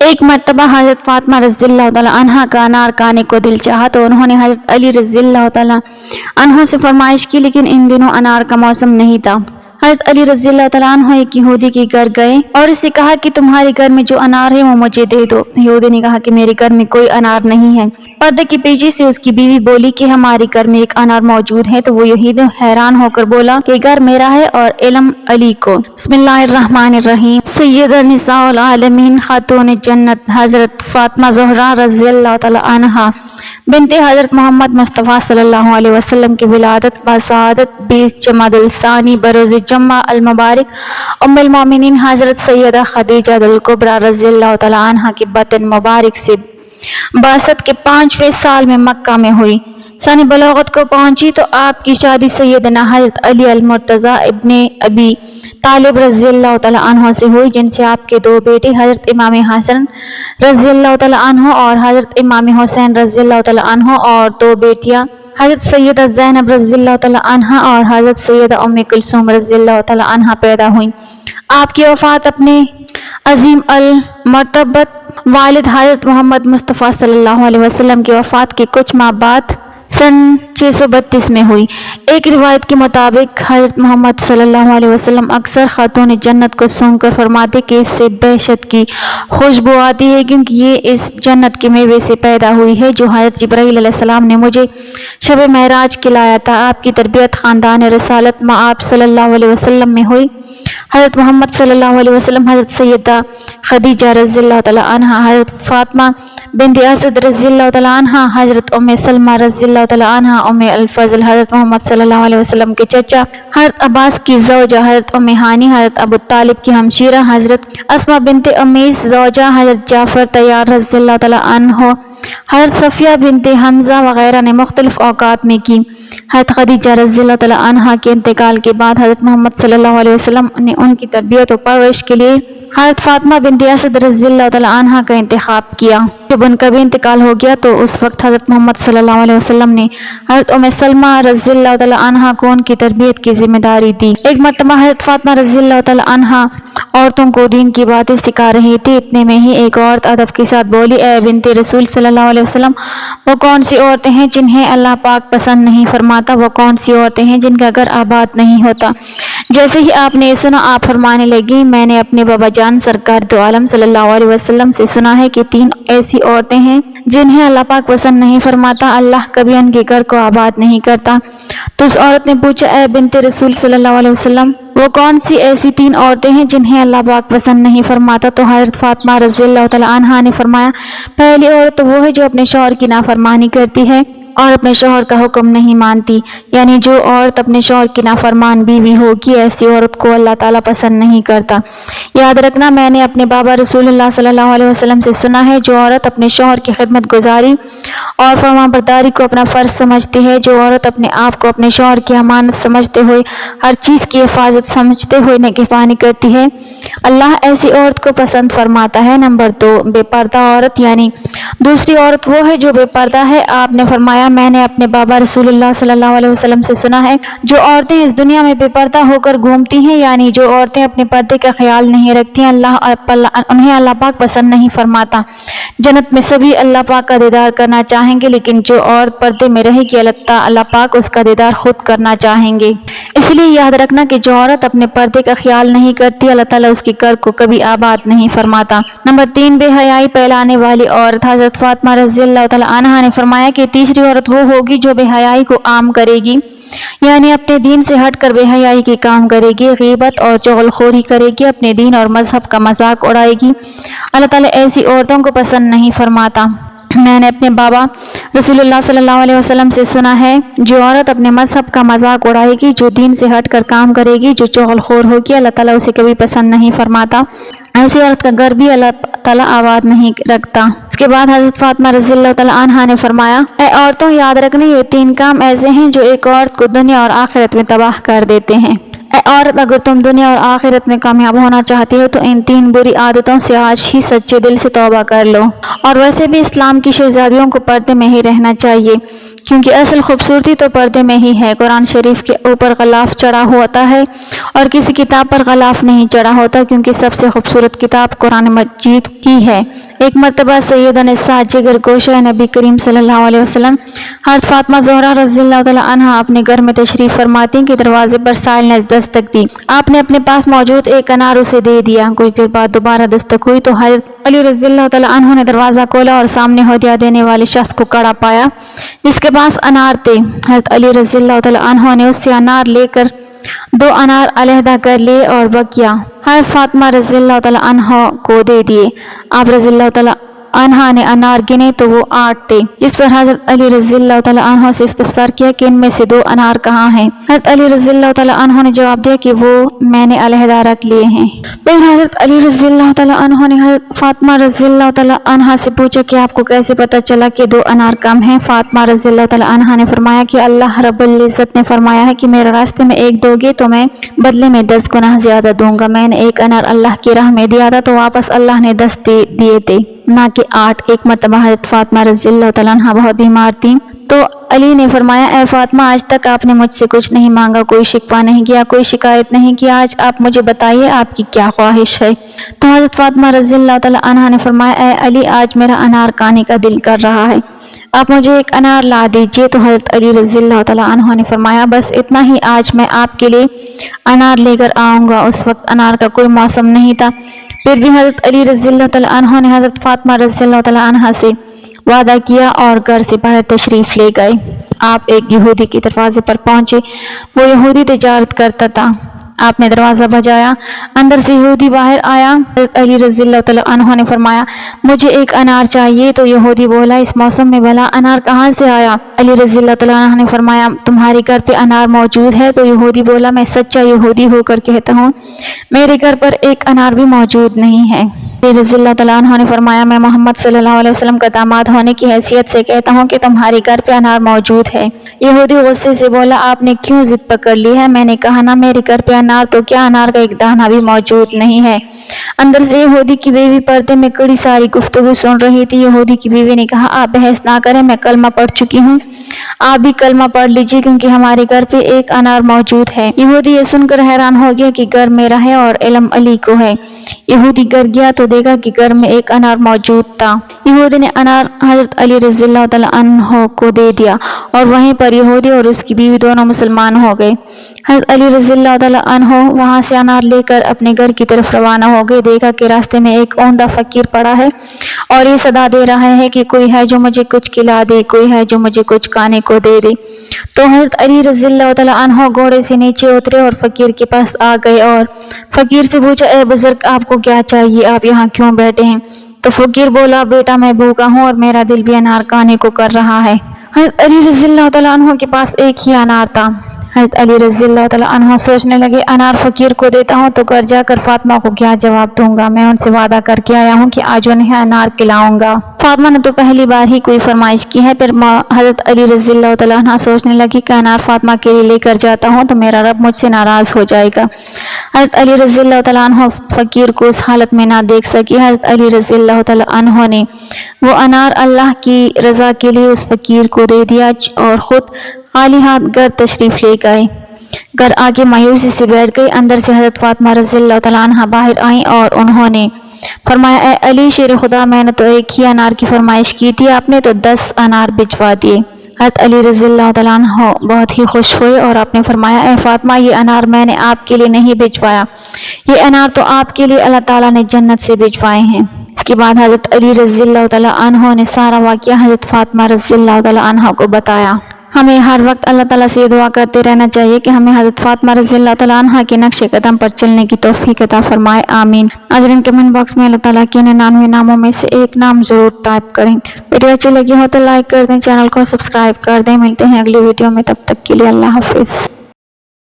ایک مرتبہ حضرت فاطمہ رضی اللہ تعالیٰ عنہ کا انار کھانے کو دل چاہا تو انہوں نے حضرت علی رضی اللہ تعالیٰ عنہ سے فرمائش کی، لیکن ان دنوں انار کا موسم نہیں تھا۔ حضرت علی رضی اللہ تعالیٰ عنہ ایک یہودی کے گھر گئے اور اس سے کہا کہ تمہارے گھر میں جو انار ہے وہ مجھے دے دو۔ یہودی نے کہا کہ میرے گھر میں کوئی انار نہیں ہے۔ پردے کے پیچھے سے اس کی بیوی بولی کہ ہمارے گھر میں ایک انار موجود ہے، تو وہ یہودی حیران ہو کر بولا کہ گھر میرا ہے اور علم علی کو۔ بسم اللہ الرحمن الرحیم۔ سید نساء العالمین، خاتون جنت حضرت فاطمہ زہرا رضی اللہ تعالیٰ عنہا بنت حضرت محمد مصطفیٰ صلی اللہ علیہ وسلم کی ولادت بسعادت 20 جمادی الثانی بروز جمعہ المبارک ام المومنین حضرت سیدہ خدیجہ الکبریٰ رضی اللہ تعالیٰ عنہا کے بطن مبارک سے بعثت کے 5ویں سال میں مکہ میں ہوئی۔ سن بلوغت کو پہنچی تو آپ کی شادی سیدنا حضرت علی المرتضیٰ ابن ابی طالب رضی اللہ تعالیٰ عنہ سے ہوئی، جن سے آپ کے 2 بیٹے حضرت امام حسن رضی اللہ تعالیٰ عنہ اور حضرت امام حسین رضی اللہ تعالیٰ عنہ اور 2 بیٹیاں حضرت سیدہ زینب رضی اللہ تعالیٰ عنہ اور حضرت سیدہ ام کلثوم رضی اللہ تعالیٰ عنہ پیدا ہوئیں۔ آپ کی وفات اپنے عظیم المرتبت والد حضرت محمد مصطفیٰ صلی اللہ علیہ وسلم کی وفات کے کچھ ماہ بعد سن 632 میں ہوئی۔ ایک روایت کے مطابق حضرت محمد صلی اللہ علیہ وسلم اکثر خاتون جنت کو سونگ کر فرماتے کہ اس سے بہشت کی خوشبو آتی ہے، کیونکہ یہ اس جنت کے میوے سے پیدا ہوئی ہے جو حضرت جبرائیل علیہ السلام نے مجھے شب معراج کھلایا تھا۔ آپ کی تربیت خاندان رسالت میں آپ صلی اللہ علیہ وسلم میں ہوئی۔ حضرت محمد صلی اللہ علیہ وسلم، حضرت سیدہ خدیجہ رضی اللہ تعالیٰ عنہ، حضرت فاطمہ بنت اسد رضی اللہ تعالیٰ عنہ، حضرت ام سلمہ رضی اللہ تعالیٰ عنہ، ام الفضل حضرت محمد صلی اللہ علیہ وسلم کے چچا حضرت عباس کی زوجہ حضرت ام ہانی، حضرت ابو طالب کی ہمشیرہ حضرت اسماء بنت امیس زوجہ حضرت جعفر طیار رضی اللہ تعالیٰ عنہ، حضرت صفیہ بنت حمزہ وغیرہ نے مختلف اوقات میں کی۔ حضرت خدیجہ رضی اللہ تعالیٰ عنہ کے انتقال کے بعد حضرت محمد صلی اللہ علیہ وسلم نے ان کی تربیت و پرورش کے لیے حضرت فاطمہ بنت اسد رضی اللہ تعالیٰ عنہ کا انتخاب کیا۔ جب ان کا بھی انتقال ہو گیا تو اس وقت حضرت محمد صلی اللہ علیہ وسلم نے حضرت ام سلمہ رضی اللہ تعالیٰ عنہ کو ان کی تربیت کی ذمہ داری دی۔ ایک مرتبہ حضرت فاطمہ رضی اللہ تعالیٰ عنہ عورتوں کو دین کی باتیں سکھا رہی تھی، اتنے میں ہی ایک عورت ادب کے ساتھ بولی، اے بنت رسول صلی اللہ علیہ وسلم، وہ کون سی عورتیں ہیں جنہیں اللہ پاک پسند نہیں فرماتا؟ وہ کون سی عورتیں ہیں جن کا گھر آباد نہیں ہوتا؟ جیسے ہی آپ نے سنا، آپ فرمانے لگی، میں نے اپنے بابا جان سرکار دو عالم صلی اللہ علیہ وسلم سے سنا ہے کہ 3 ایسی عورتیں ہیں جنہیں اللہ پاک پسند نہیں فرماتا، اللہ کبھی ان کے گھر کو آباد نہیں کرتا۔ تو اس عورت نے پوچھا، اے بنت رسول صلی اللہ علیہ وسلم، وہ کون سی ایسی 3 عورتیں ہیں جنہیں اللہ پاک پسند نہیں فرماتا؟ تو حضرت فاطمہ رضی اللہ تعالیٰ عنہا نے فرمایا، پہلی عورت تو وہ ہے جو اپنے شوہر کی نافرمانی کرتی ہے اور اپنے شوہر کا حکم نہیں مانتی، یعنی جو عورت اپنے شوہر کی نافرمان بیوی ہوگی ایسی عورت کو اللہ تعالیٰ پسند نہیں کرتا۔ یاد رکھنا، میں نے اپنے بابا رسول اللہ صلی اللہ علیہ وسلم سے سنا ہے، جو عورت اپنے شوہر کی خدمت گزاری اور فرمانبرداری کو اپنا فرض سمجھتی ہے، جو عورت اپنے آپ کو اپنے شوہر کی امانت سمجھتے ہوئے ہر چیز کی حفاظت سمجھتے ہوئے نگہبانی کرتی ہے، اللہ ایسی عورت کو پسند فرماتا ہے۔ نمبر 2، بے پردہ عورت، یعنی دوسری عورت وہ ہے جو بے پردہ ہے۔ آپ نے فرمایا، میں نے اپنے بابا رسول اللہ صلی اللہ علیہ وسلم سے سنا ہے، جو عورتیں اس دنیا میں بے پردہ ہو کر گھومتی ہیں، یعنی جو عورتیں اپنے پردے کا خیال نہیں رکھتی ہیں، انہیں اللہ پاک پسند نہیں فرماتا۔ جنت میں سبھی اللہ پاک کا دیدار کرنا چاہیں گے، لیکن جو عورت پردے میں رہے گی اللہ پاک اس کا دیدار خود کرنا چاہیں گے۔ اس لیے یاد رکھنا کہ جو عورت اپنے پردے کا خیال نہیں کرتی، اللہ تعالیٰ اس کے گھر کو کبھی آباد نہیں فرماتا۔ نمبر 3، بے حیائی پھیلانے والی عورت۔ حضرت فاطمہ رضی اللہ تعالیٰ عنہا نے فرمایا کہ تیسری عورت وہ ہوگی جو بے حیائی کو عام کرے گی، یعنی اپنے دین سے ہٹ کر بے حیائی کے کام کرے گی، غیبت اور چغل خوری کرے گی، اپنے دین اور مذہب کا مذاق اڑائے گی۔ اللہ تعالیٰ ایسی عورتوں کو پسند نہیں فرماتا۔ میں نے اپنے بابا رسول اللہ صلی اللہ علیہ وسلم سے سنا ہے، جو عورت اپنے مذہب کا مذاق اڑائے گی، جو دین سے ہٹ کر کام کرے گی، جو چغل خور ہوگی، اللہ تعالیٰ اسے کبھی پسند نہیں فرماتا۔ ایسی عورت کا گھر بھی اللہ تعالیٰ آباد نہیں رکھتا۔ اس کے بعد حضرت فاطمہ رضی اللہ تعالیٰ عنہا نے فرمایا، اے عورتوں، یاد رکھنے یہ 3 کام ایسے ہیں جو ایک عورت کو دنیا اور آخرت میں تباہ کر دیتے ہیں۔ اے عورت، اگر تم دنیا اور آخرت میں کامیاب ہونا چاہتی ہو تو ان 3 بری عادتوں سے آج ہی سچے دل سے توبہ کر لو۔ اور ویسے بھی اسلام کی شہزادیوں کو پردے میں ہی رہنا چاہیے، کیونکہ اصل خوبصورتی تو پردے میں ہی ہے۔ قرآن شریف کے اوپر غلاف چڑھا ہوتا ہے اور کسی کتاب پر غلاف نہیں چڑھا ہوتا، کیونکہ سب سے خوبصورت کتاب قرآن مجید ہی ہے۔ ایک مرتبہ سیدنا سعد جگر گوشہ نبی کریم صلی اللہ علیہ وسلم حضرت فاطمہ زہرا رضی اللہ تعالیٰ عنہا اپنے گھر میں تشریف فرماتی کہ دروازے پر سائل نے دستک دی۔ آپ نے اپنے پاس موجود ایک انار اسے دے دیا۔ کچھ دیر بعد دوبارہ دستک ہوئی تو حضرت علی رضی اللہ تعالیٰ عنہ نے دروازہ کھولا اور سامنے ہدیہ دینے والے شخص کو کھڑا پایا جس کے پاس انار تھے۔ حضرت علی رضی اللہ تعالیٰ عنہ نے اس سے انار لے کر 2 انار علیحدہ کر لیے اور بقیہ حضرت فاطمہ رضی اللہ تعالیٰ عنہ کو دے دیے۔ آپ رضی اللہ تعالیٰ عنہ نے انار گنے تو وہ 8 تھے، جس پر حضرت علی رضی اللہ تعالیٰ عنہ سے استفسار کیا کہ ان میں سے 2 انار کہاں ہیں؟ حضرت علی رضی اللہ تعالیٰ عنہ نے جواب دیا کہ وہ میں نے علیحدہ رکھ لیے ہیں۔ پھر حضرت علی رضی اللہ تعالیٰ عنہ نے حضرت فاطمہ رضی اللہ تعالیٰ عنہ سے پوچھا کہ آپ کو کیسے پتہ چلا کہ 2 انار کم ہیں؟ فاطمہ رضی اللہ تعالیٰ عنہ نے فرمایا کہ اللہ رب العزت نے فرمایا ہے کہ میرے راستے میں 1 دو گے تو میں بدلے میں 10 گنا زیادہ دوں گا۔ میں نے 1 انار اللہ کی راہ میں دیا تھا تو واپس اللہ نے 10 دیے تھے، نہ کہ 8۔ ایک مرتبہ حضرت فاطمہ رضی اللہ تعالیٰ عنہ بہت بیمار تھیں تو علی نے فرمایا اے فاطمہ آج تک آپ نے مجھ سے کچھ نہیں مانگا، کوئی شکوہ نہیں کیا، کوئی شکایت نہیں کی، آج آپ مجھے بتائیے آپ کی کیا خواہش ہے؟ تو حضرت فاطمہ رضی اللہ تعالیٰ عنہ نے فرمایا اے علی آج میرا انار کھانے کا دل کر رہا ہے، آپ مجھے 1 انار لا دیجیے۔ تو حضرت علی رضی اللہ تعالیٰ عنہ نے فرمایا بس اتنا ہی، آج میں آپ کے لیے انار لے کر آؤں گا۔ اس وقت انار کا کوئی موسم نہیں تھا، پھر بھی حضرت علی رضی اللہ تعالیٰ عنہ نے حضرت فاطمہ رضی اللہ تعالیٰ عنہ سے وعدہ کیا اور گھر سے باہر تشریف لے گئے۔ آپ ایک یہودی کے دروازے پر پہنچے، وہ یہودی تجارت کرتا تھا۔ آپ نے دروازہ بجایا، اندر سے یہودی باہر آیا۔ حضرت علی رضی اللہ تعالیٰ عنہ نے فرمایا مجھے 1 انار چاہیے، تو یہودی بولا اس موسم میں بھلا انار کہاں سے آیا؟ علی رضی اللہ تعالیٰ عنہ نے فرمایا تمہارے گھر پہ انار موجود ہے؟ تو یہودی بولا میں سچا یہودی ہو کر کہتا ہوں میرے گھر پر 1 انار بھی موجود نہیں ہے۔ علی رضی اللہ تعالیٰ عنہ نے فرمایا میں محمد صلی اللہ علیہ وسلم کا داماد ہونے کی حیثیت سے کہتا ہوں کہ تمہارے گھر پہ انار موجود ہے۔ یہودی غصے سے بولا آپ نے کیوں ضد پکڑ لی ہے؟ میں نے کہا نا میرے گھر پہ انار تو کیا انار کا 1 دانہ بھی موجود نہیں ہے۔ اندر سے یہودی کی بیوی پردے میں کڑی ساری گفتگو سن رہی تھی۔ یہودی کی بیوی نے کہا آپ بحث نہ کریں، میں کلمہ پڑھ چکی ہوں، آپ بھی کلمہ پڑھ لیجیے کیونکہ ہمارے گھر پہ 1 انار موجود ہے۔ یہودی یہ سن کر حیران ہو گیا کہ گھر میرا ہے اور علم علی کو ہے۔ یہودی گھر گیا تو دیکھا کہ گھر میں 1 انار موجود تھا۔ یہودی نے انار حضرت علی رضی اللہ تعالیٰ عنہ کو دے دیا اور وہیں پر یہودی اور اس کی بیوی دونوں مسلمان ہو گئے۔ حضرت علی رضی اللہ تعالیٰ عنہ وہاں سے انار لے کر اپنے گھر کی طرف روانہ ہو گئے۔ دیکھا کہ راستے میں ایک اوندا فقیر پڑا ہے اور یہ صدا دے رہا ہے کہ کوئی ہے جو مجھے کچھ کھلا دے، کوئی ہے جو مجھے کچھ کھانے کو دے دے۔ تو حضرت علی رضی اللہ تعالیٰ عنہ گھوڑے سے نیچے اترے اور فقیر کے پاس آ گئے اور فقیر سے پوچھا اے بزرگ آپ کو کیا چاہیے، آپ یہاں کیوں بیٹھے ہیں؟ تو فقیر بولا بیٹا میں بھوکا ہوں اور میرا دل بھی انار کھانے کو کر رہا ہے۔ حضرت علی رضی اللہ تعالیٰ عنہ کے پاس 1 ہی انار تھا۔ حضرت علی رضی اللہ تعالیٰ عنہ سوچنے لگے انار فقیر کو دیتا ہوں تو گھر جا کر فاطمہ کو کیا جواب دوں گا، میں ان سے وعدہ کر کے آیا ہوں کہ آج انہیں انار کھلاؤں گا۔ فاطمہ نے تو پہلی بار ہی کوئی فرمائش کی ہے۔ پھر حضرت علی رضی اللہ تعالیٰ عنہ سوچنے لگی کہ انار فاطمہ کے لیے لے کر جاتا ہوں تو میرا رب مجھ سے ناراض ہو جائے گا۔ حضرت علی رضی اللہ تعالیٰ عنہ فقیر کو اس حالت میں نہ دیکھ سکی۔ حضرت علی رضی اللہ تعالیٰ عنہ نے وہ انار اللہ کی رضا کے لیے اس فقیر کو دے دیا اور خود خالی ہاتھ گھر تشریف لے گئے۔ گھر آ کے مایوسی سے بیٹھ گئی۔ اندر سے حضرت فاطمہ رضی اللہ تعالیٰ عنہ باہر آئیں اور انہوں نے فرمایا اے علی شیر خدا میں نے تو 1 ہی انار کی فرمائش کی تھی، آپ نے تو 10 انار بھجوا دیے۔ حضرت علی رضی اللہ تعالیٰ عنہ بہت ہی خوش ہوئے اور آپ نے فرمایا اے فاطمہ یہ انار میں نے آپ کے لیے نہیں بھجوایا، یہ انار تو آپ کے لیے اللہ تعالیٰ نے جنت سے بھجوائے ہیں۔ اس کے بعد حضرت علی رضی اللہ تعالیٰ عنہ نے سارا واقعہ حضرت فاطمہ رضی اللہ تعالیٰ عنہ کو بتایا۔ ہمیں ہر وقت اللہ تعالیٰ سے یہ دعا کرتے رہنا چاہیے کہ ہمیں حضرت فاطمہ رضی اللہ تعالیٰ عنہ کے نقش قدم پر چلنے کی توفیق عطا فرمائے، آمین۔ ناظرین کمنٹ باکس میں اللہ تعالیٰ کے 99 ناموں میں سے ایک نام ضرور ٹائپ کریں۔ ویڈیو اچھی لگی ہو تو لائک کر دیں، چینل کو سبسکرائب کر دیں۔ ملتے ہیں اگلی ویڈیو میں، تب تک کے لیے اللہ حافظ۔